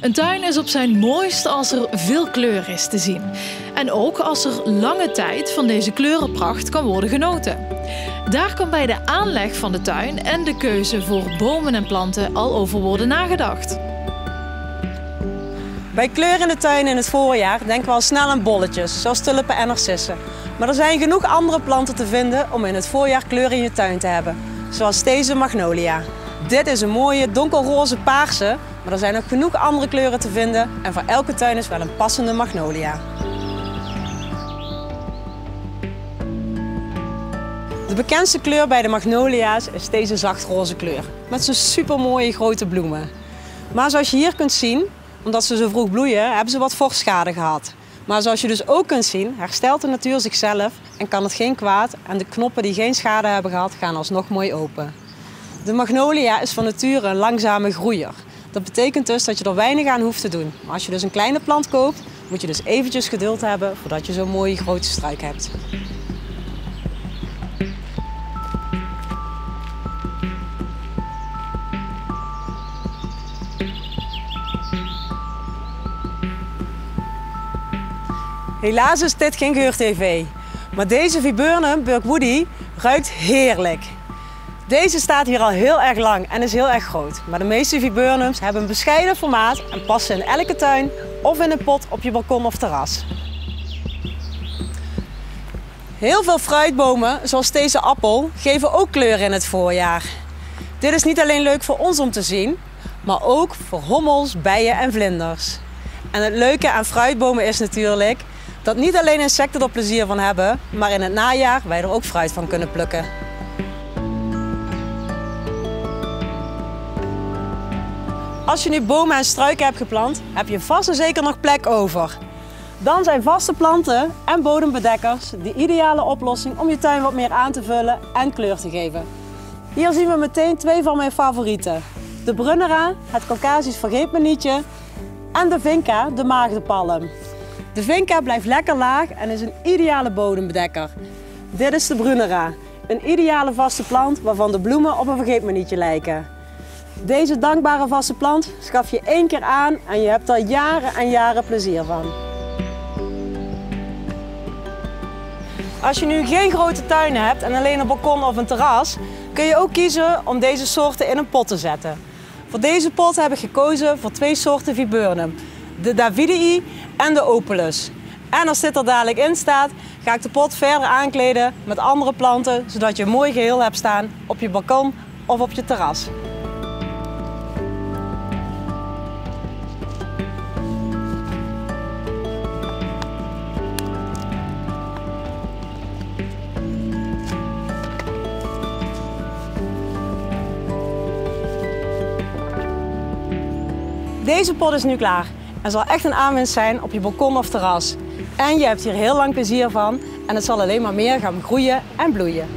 Een tuin is op zijn mooist als er veel kleur is te zien. En ook als er lange tijd van deze kleurenpracht kan worden genoten. Daar kan bij de aanleg van de tuin en de keuze voor bomen en planten al over worden nagedacht. Bij kleur in de tuin in het voorjaar denken we al snel aan bolletjes, zoals tulpen en narcissen. Maar er zijn genoeg andere planten te vinden om in het voorjaar kleur in je tuin te hebben. Zoals deze magnolia. Dit is een mooie donkerroze paarse, maar er zijn ook genoeg andere kleuren te vinden en voor elke tuin is wel een passende magnolia. De bekendste kleur bij de magnolia's is deze zachtroze kleur, met zijn supermooie grote bloemen. Maar zoals je hier kunt zien, omdat ze zo vroeg bloeien, hebben ze wat vorstschade gehad. Maar zoals je dus ook kunt zien, herstelt de natuur zichzelf en kan het geen kwaad en de knoppen die geen schade hebben gehad, gaan alsnog mooi open. De magnolia is van nature een langzame groeier. Dat betekent dus dat je er weinig aan hoeft te doen. Maar als je dus een kleine plant koopt, moet je dus eventjes geduld hebben voordat je zo'n mooie grote struik hebt. Helaas is dit geen geur-tv, maar deze Viburnum Burkwoodii ruikt heerlijk. Deze staat hier al heel erg lang en is heel erg groot, maar de meeste viburnums hebben een bescheiden formaat en passen in elke tuin of in een pot op je balkon of terras. Heel veel fruitbomen, zoals deze appel, geven ook kleur in het voorjaar. Dit is niet alleen leuk voor ons om te zien, maar ook voor hommels, bijen en vlinders. En het leuke aan fruitbomen is natuurlijk dat niet alleen insecten er plezier van hebben, maar in het najaar wij er ook fruit van kunnen plukken. Als je nu bomen en struiken hebt geplant, heb je vast en zeker nog plek over. Dan zijn vaste planten en bodembedekkers de ideale oplossing om je tuin wat meer aan te vullen en kleur te geven. Hier zien we meteen twee van mijn favorieten. De Brunnera, het Caucasisch vergeetmenietje, en de Vinca, de maagdenpalm. De Vinca blijft lekker laag en is een ideale bodembedekker. Dit is de Brunnera, een ideale vaste plant waarvan de bloemen op een vergeetmenietje lijken. Deze dankbare vaste plant schaf je 1 keer aan en je hebt er jaren en jaren plezier van. Als je nu geen grote tuinen hebt en alleen een balkon of een terras, kun je ook kiezen om deze soorten in een pot te zetten. Voor deze pot heb ik gekozen voor 2 soorten viburnum, de Davidii en de Opulus. En als dit er dadelijk in staat, ga ik de pot verder aankleden met andere planten, zodat je een mooi geheel hebt staan op je balkon of op je terras. Deze pot is nu klaar en zal echt een aanwinst zijn op je balkon of terras. En je hebt hier heel lang plezier van en het zal alleen maar meer gaan groeien en bloeien.